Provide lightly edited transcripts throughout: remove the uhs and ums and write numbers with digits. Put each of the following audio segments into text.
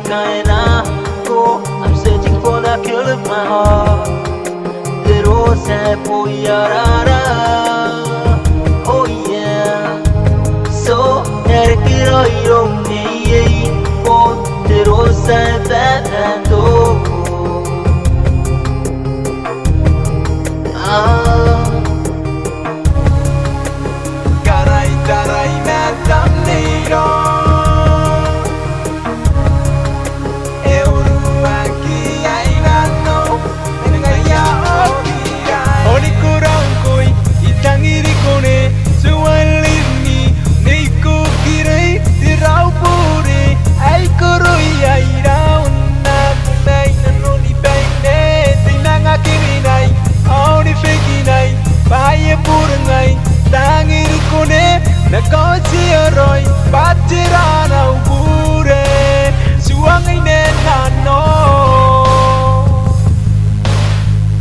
kaina. Oh, I'm searching for the kill of my heart. The rose and for yarara. Oh yeah. So erkiro yo hey. Oh, the rose and that and oh. Garay na tamniro Euruaki ainano Nengaya okirai Oni kurangkoi itangiri kone Suwalini Niku kirei Tirau puri Ay kuroi aira Unna kunai Nanoni baine Tinanga kirinai Auni fekinai Bahaya purangai Tangiri kone Nakosi aroi Patirana ubure Suangai nenano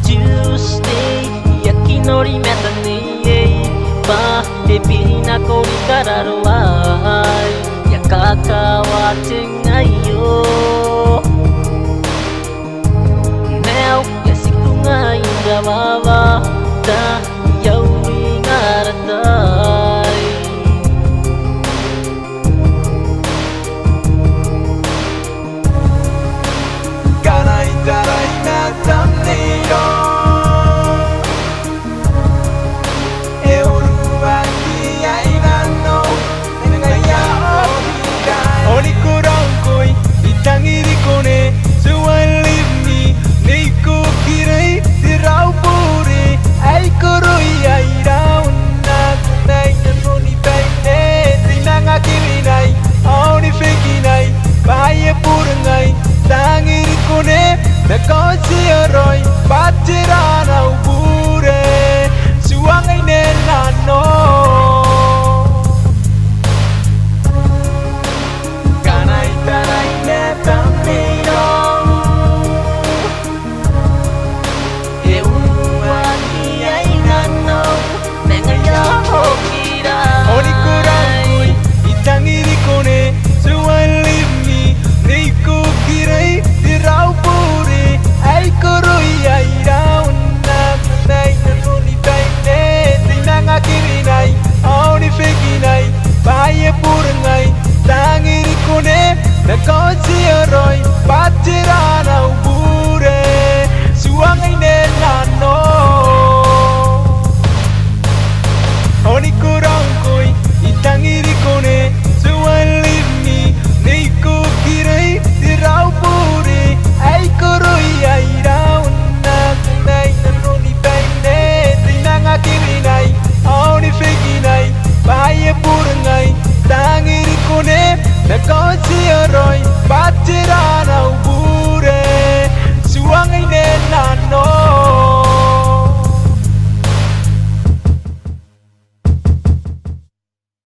Tuesday Yakinori metani Ba Epina kori kararuai Yakaka watengayo Now Yasikunga indababa Ta Yauri ngaratai Garay na tamniro Euruaki ainano Nengaya okirai Oni kurangkoi itangiri kone Suwalini Niku kirei Tirau puri Ay kuroi aira Unna kunai Nanoni baine Tinanga kirinai Auni fekinai Bahaya purangai Tangiri kone Nakosi aroi Patirana ubure Suangai nenano Garay na tamniro Euruaki ainano Nengaya okirai Oni kurangkoi itangiri kone Suwalini Niku kirei Tirau puri Ay kuroi aira Unna kunai Nanoni baine Tinanga kirinai Auni fekinai Bahaya purangai Tangiri kone Nakosi aroi Patirana